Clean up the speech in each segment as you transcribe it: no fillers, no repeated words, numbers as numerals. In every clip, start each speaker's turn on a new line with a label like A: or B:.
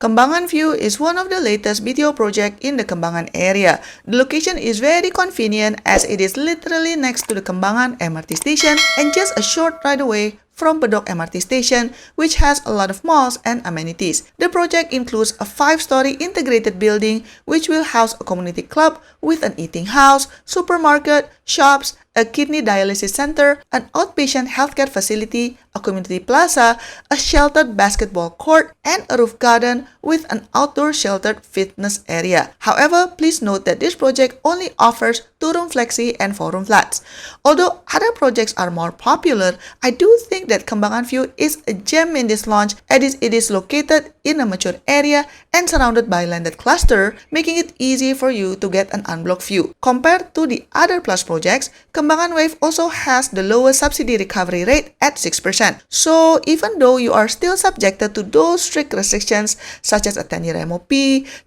A: Kembangan View is one of the latest BTO project in the Kembangan area. The location is very convenient as it is literally next to the Kembangan MRT station and just a short ride away from Bedok MRT station, which has a lot of malls and amenities. The project includes a 5-story integrated building which will house a community club with an eating house, supermarket, shops, a kidney dialysis center, an outpatient healthcare facility, a community plaza, a sheltered basketball court, and a roof garden with an outdoor sheltered fitness area. However, please note that this project only offers 2-room flexi and 4-room flats. Although other projects are more popular, I do think that Kembangan View is a gem in this launch as it is located in a mature area and surrounded by landed cluster, making it easy for you to get an unblocked view. Compared to the other plus projects, Kembangan Wave also has the lowest subsidy recovery rate at 6%. So even though you are still subjected to those strict restrictions such as a 10-year MOP,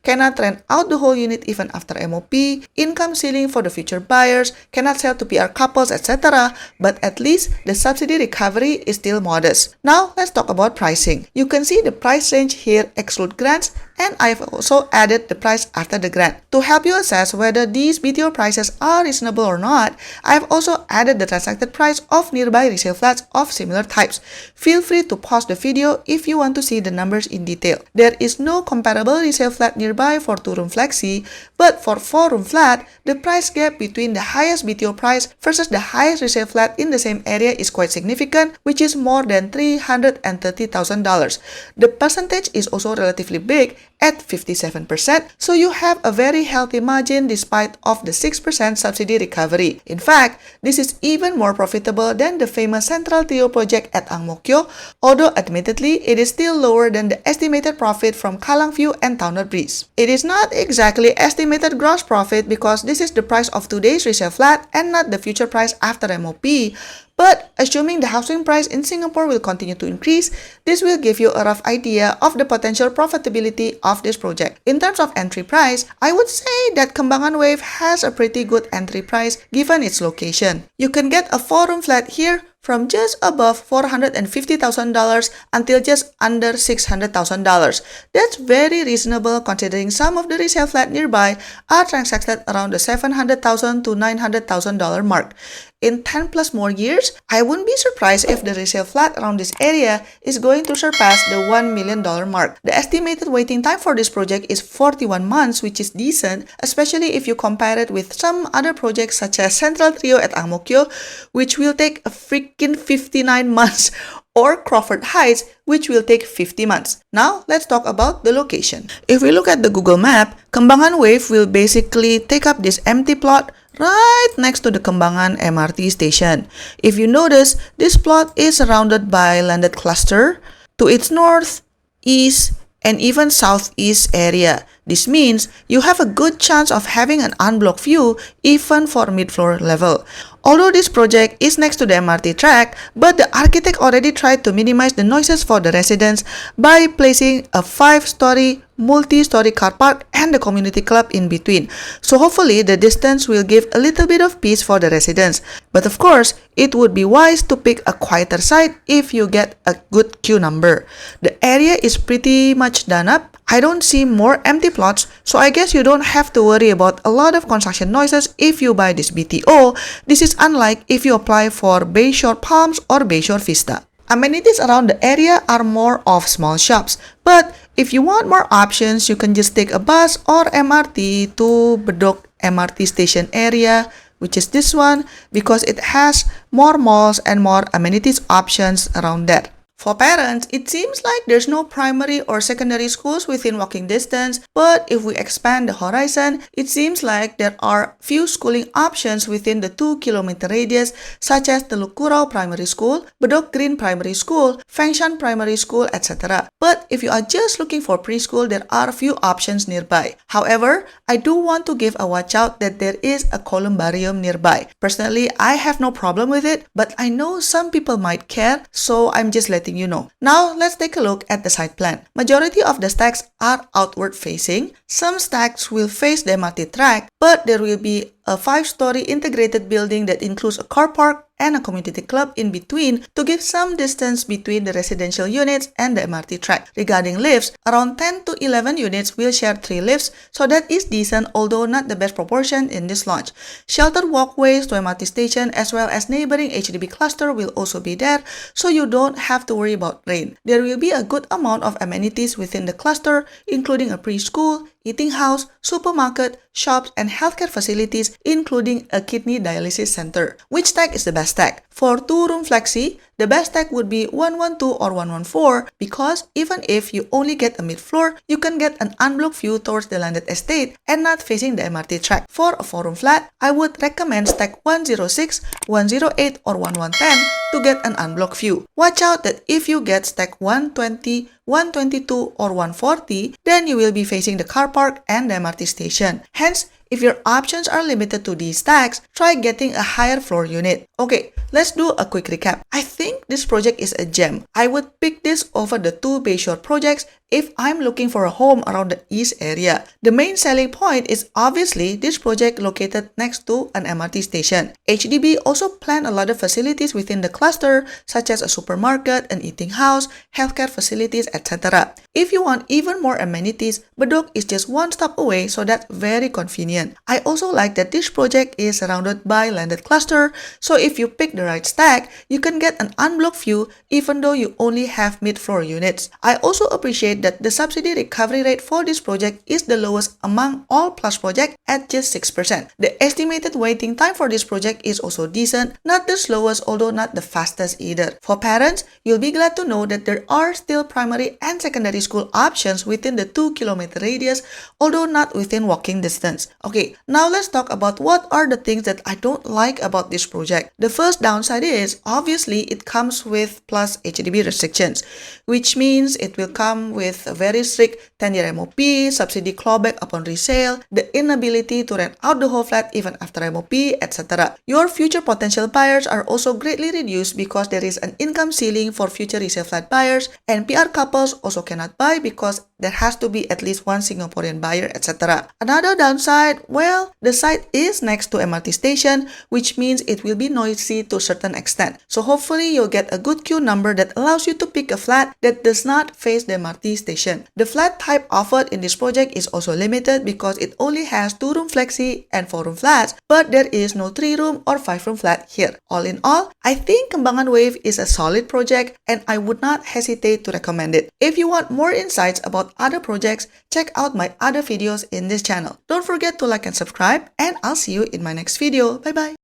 A: cannot rent out the whole unit even after MOP, income ceiling for the future buyers, cannot sell to PR couples, etc., but at least the subsidy recovery is still modest. Now let's talk about pricing. You can see the price range here exclude grants, and I've also added the price after the grant. To help you assess whether these BTO prices are reasonable or not, I've also added the transacted price of nearby resale flats of similar types. Feel free to pause the video if you want to see the numbers in detail. There is no comparable resale flat nearby for 2-room flexi, but for 4-room flat, the price gap between the highest BTO price versus the highest resale flat in the same area is quite significant, which is more than $330,000. The percentage is also relatively big at 57%, so you have a very healthy margin despite of the 6% subsidy recovery. In fact, this is even more profitable than the famous Central Trio project at Ang Mo Kio, although admittedly it is still lower than the estimated profit from Kallang View and Towner Breeze. It is not exactly estimated gross profit because this is the price of today's resale flat and not the future price after MOP. But assuming the housing price in Singapore will continue to increase, this will give you a rough idea of the potential profitability of this project. In terms of entry price, I would say that Kembangan Wave has a pretty good entry price given its location. You can get a 4-room flat here from just above $450,000 until just under $600,000. That's very reasonable considering some of the resale flat nearby are transacted around the $700,000 to $900,000 mark. In 10 plus more years, I wouldn't be surprised if the resale flat around this area is going to surpass the $1 million mark. The estimated waiting time for this project is 41 months, which is decent, especially if you compare it with some other projects such as Central Trio at Ang Mo Kio, which will take a freaking 59 months, or Crawford Heights, which will take 50 months. Now, let's talk about the location. If we look at the Google map, Kembangan Wave will basically take up this empty plot right next to the Kembangan MRT station. If you notice, this plot is surrounded by landed cluster to its north, east, and even southeast area. This means you have a good chance of having an unblocked view even for mid-floor level. Although this project is next to the MRT track, but the architect already tried to minimize the noises for the residents by placing a 5-story multi-story car park and the community club in between. So hopefully the distance will give a little bit of peace for the residents. But of course, it would be wise to pick a quieter site if you get a good queue number. The area is pretty much done up. I don't see more empty plots, so I guess you don't have to worry about a lot of construction noises if you buy this BTO. This is unlike if you apply for Bayshore Palms or Bayshore Vista. Amenities around the area are more of small shops, but if you want more options, you can just take a bus or MRT to Bedok MRT station area, which is this one, because it has more malls and more amenities options around there. For parents, it seems like there's no primary or secondary schools within walking distance, but if we expand the horizon, it seems like there are few schooling options within the 2-kilometer radius, such as the Lukurau Primary School, Bedok Green Primary School, Fengshan Primary School, etc. But if you are just looking for preschool, there are a few options nearby. However, I do want to give a watch out that there is a columbarium nearby. Personally, I have no problem with it, but I know some people might care, so I'm just letting you know. Now, let's take a look at the site plan. Majority of the stacks are outward facing. Some stacks will face the MRT track, but there will be a 5-story integrated building that includes a car park and a community club in between to give some distance between the residential units and the MRT track. Regarding lifts, around 10 to 11 units will share 3 lifts, so that is decent although not the best proportion in this launch. Sheltered walkways to MRT station as well as neighboring HDB cluster will also be there, so you don't have to worry about rain. There will be a good amount of amenities within the cluster, including a preschool, eating house, supermarket, shops, and healthcare facilities, including a kidney dialysis center. Which stack is the best stack? For 2-room flexi, the best stack would be 112 or 114 because even if you only get a mid-floor, you can get an unblocked view towards the landed estate and not facing the MRT track. For a 4-room flat, I would recommend stack 106, 108, or 1110 to get an unblocked view. Watch out that if you get stack 120, 122, or 140, then you will be facing the car park and the MRT station. Hence, if your options are limited to these stacks, try getting a higher floor unit. Okay, let's do a quick recap. I think this project is a gem. I would pick this over the 2 Bayshore projects if I'm looking for a home around the east area. The main selling point is obviously this project located next to an MRT station. HDB also planned a lot of facilities within the cluster such as a supermarket, an eating house, healthcare facilities, etc. If you want even more amenities, Bedok is just one stop away, so that's very convenient. I also like that this project is surrounded by landed cluster, so if you pick the right stack, you can get an unblocked view even though you only have mid-floor units. I also appreciate that the subsidy recovery rate for this project is the lowest among all Plus projects at just 6%. The estimated waiting time for this project is also decent, not the slowest although not the fastest either. For parents, you'll be glad to know that there are still primary and secondary school options within the 2-kilometer radius, although not within walking distance. Okay, now let's talk about what are the things that I don't like about this project. The first downside is, obviously, it comes with Plus HDB restrictions, which means it will come with a very strict 10-year MOP, subsidy clawback upon resale, the inability to rent out the whole flat even after MOP, etc. Your future potential buyers are also greatly reduced because there is an income ceiling for future resale flat buyers, and PR couples also cannot buy because there has to be at least one Singaporean buyer, etc. Another downside, well, the site is next to MRT station, which means it will be noisy to a certain extent. So hopefully you'll get a good queue number that allows you to pick a flat that does not face the MRT station. The flat type offered in this project is also limited because it only has 2-room flexi and 4-room flats, but there is no 3-room or 5-room flat here. All in all, I think Kembangan Wave is a solid project and I would not hesitate to recommend it. If you want more insights about other projects, check out my other videos in this channel. Don't forget to like and subscribe, and I'll see you in my next video. Bye bye!